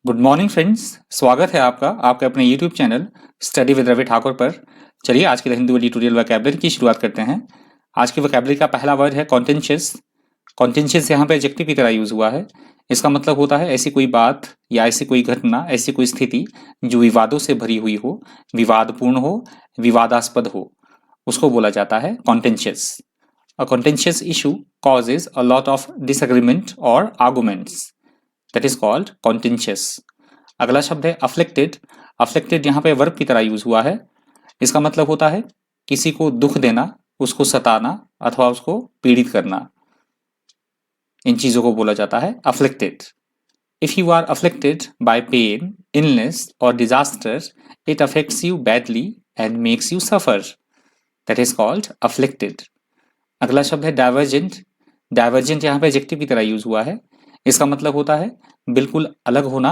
Good morning friends. स्वागत है आपका आपके अपने YouTube channel study with Ravi Thakur पर। चलिए आज के हिंदी ट्यूटोरियल वोकैबुलरी की शुरुआत करते हैं। आज की वोकैबुलरी का पहला वर्ड है कॉन्टेंशियस। कॉन्टेंशियस यहाँ पे एडजेक्टिव की तरह यूज हुआ है। इसका मतलब होता है ऐसी कोई बात या ऐसी कोई घटना, ऐसी कोई स्थिति जो विवादों से भरी हुई हो, विवादपूर्ण हो, विवादास्पद हो, उसको बोला जाता है कॉन्टेंशियस। A contentious issue causes a lot of disagreement or arguments. That is called contentious. अगला शब्द है afflicted. afflicted यहाँ पे वर्ब की तरह यूज हुआ है। इसका मतलब होता है किसी को दुख देना, उसको सताना अथवा उसको पीड़ित करना। इन चीजों को बोला जाता है afflicted. If you are afflicted by pain, illness or disaster, it affects you badly and makes you suffer. That is called afflicted. अगला शब्द है डाइवर्जेंट। डाइवर्जेंट यहाँ पे एडजेक्टिव की तरह यूज हुआ है। इसका मतलब होता है बिल्कुल अलग होना,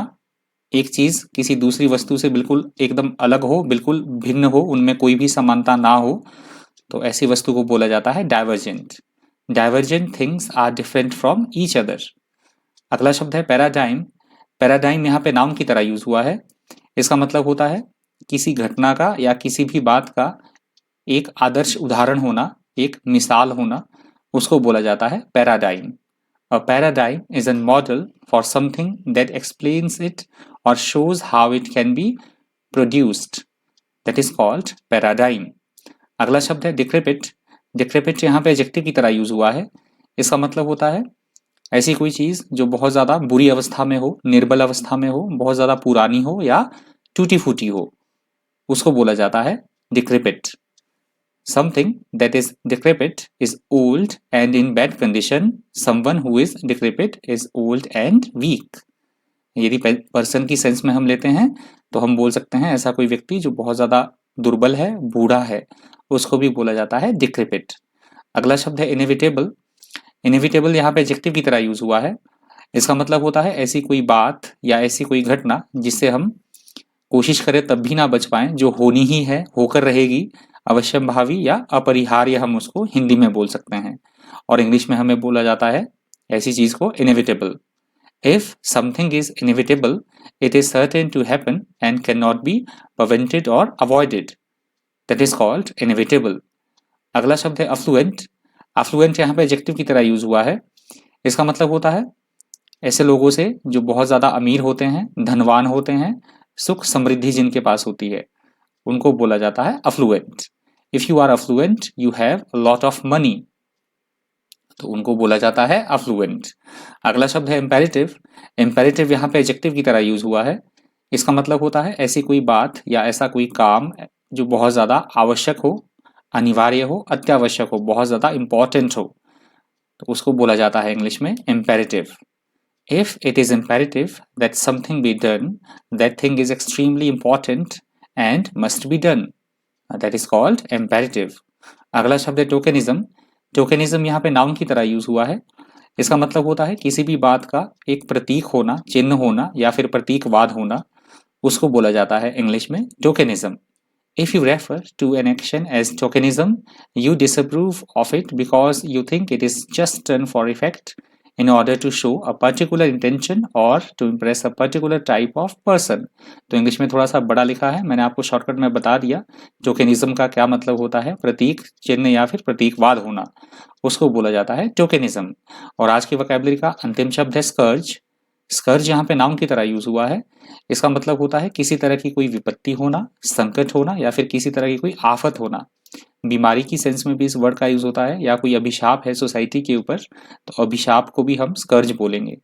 एक चीज किसी दूसरी वस्तु से बिल्कुल एकदम अलग हो, बिल्कुल भिन्न हो, उनमें कोई भी समानता ना हो, तो ऐसी वस्तु को बोला जाता है divergent. Divergent things are different from each other. अगला शब्द है पैराडाइम। पैराडाइम यहाँ पे नाउन की तरह यूज हुआ है। इसका मतलब होता है किसी घटना का या किसी भी बात का एक आदर्श उदाहरण होना, एक मिसाल होना, उसको बोला जाता है paradigm. A paradigm is a model for something that explains it or shows how it can be produced. That is called paradigm. अगला शब्द है decrepit. decrepit यहाँ पे एडजेक्टिव की तरह यूज हुआ है। इसका मतलब होता है ऐसी कोई चीज जो बहुत ज्यादा बुरी अवस्था में हो, निर्बल अवस्था में हो, बहुत ज्यादा पुरानी हो या टूटी फूटी हो, उसको बोला जाता है decrepit. Something that is decrepit is old and in bad condition. Someone who is decrepit is old and weak. यदि पर्सन की सेंस में हम लेते हैं तो हम बोल सकते हैं ऐसा कोई व्यक्ति जो बहुत ज्यादा दुर्बल है, बूढ़ा है, उसको भी बोला जाता है डिक्रेपिट। अगला शब्द है इनएविटेबल। इनएविटेबल यहाँ पे एडजेक्टिव की तरह यूज हुआ है। इसका मतलब होता है ऐसी कोई बात या ऐसी कोई घटना जिससे हम कोशिश करें तब भी ना बच पाए, जो होनी ही है, होकर रहेगी, अवश्यंभावी या अपरिहार्य हम उसको हिंदी में बोल सकते हैं। और इंग्लिश में हमें बोला जाता है ऐसी चीज को inevitable. If something is inevitable, it is certain to happen and can not be prevented और avoided. That is called inevitable. अगला शब्द है अफ्लुएंट। अफ्लुएंट यहाँ पे एडजेक्टिव की तरह यूज हुआ है। इसका मतलब होता है ऐसे लोगों से जो बहुत ज्यादा अमीर होते हैं, धनवान होते हैं, सुख समृद्धि जिनके पास होती है, उनको बोला जाता है affluent. If you are affluent, you have lot of money, तो उनको बोला जाता है अफ्लुएंट। अगला शब्द है इम्पेरेटिव। इम्पेरेटिव यहाँ पे एडजेक्टिव की तरह यूज हुआ है। इसका मतलब होता है ऐसी कोई बात या ऐसा कोई काम जो बहुत ज्यादा आवश्यक हो, अनिवार्य हो, अत्यावश्यक हो, बहुत ज्यादा इंपॉर्टेंट हो, तो उसको बोला जाता है इंग्लिश में imperative. If it is imperative that something be done, that thing is extremely important and must be done. That is called imperative. अगला शब्द है टोकेनिज्म। टोकेनिज्म यहाँ पे नाउन की तरह यूज हुआ है। इसका मतलब होता है किसी भी बात का एक प्रतीक होना, चिन्ह होना या फिर प्रतीकवाद होना, उसको बोला जाता है इंग्लिश में टोकेनिज्म। If you refer to an action as tokenism, you disapprove of it because you think it is just done for effect in order to show a particular intention or to impress a particular type of person. तो English में थोड़ा सा बड़ा लिखा है, मैंने आपको shortcut में बता दिया टोकेनिज्म का क्या मतलब होता है। प्रतीक, चिन्ह या फिर प्रतीकवाद होना, उसको बोला जाता है टोकेनिज्म। और आज की वोकैबुलरी का अंतिम शब्द है स्कर्ज। स्कर्ज यहाँ पे नाउन की तरह यूज हुआ है। इसका मतलब होता है किसी तरह की कोई विपत्ति होना, संकट होना या फिर किसी तरह की कोई आफत होना। बीमारी की सेंस में भी इस वर्ड का यूज होता है, या कोई अभिशाप है सोसाइटी के ऊपर, तो अभिशाप को भी हम स्कर्ज बोलेंगे।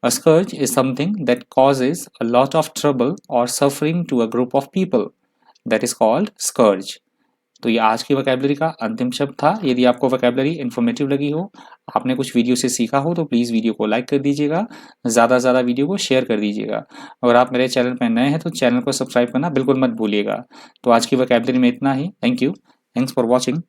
A scourge is something that causes a lot of trouble or suffering to a group of people. That is called scourge. तो ये आज की वोकैबुलरी का अंतिम शब्द था। यदि आपको वोकैबुलरी इन्फॉर्मेटिव लगी हो, आपने कुछ वीडियो से सीखा हो, तो प्लीज़ वीडियो को लाइक कर दीजिएगा, ज़्यादा से ज़्यादा वीडियो को शेयर कर दीजिएगा। अगर आप मेरे चैनल पर नए हैं तो चैनल को सब्सक्राइब करना बिल्कुल मत भूलिएगा। तो आज की वोकैबुलरी में इतना ही। Thank you. Thanks for watching.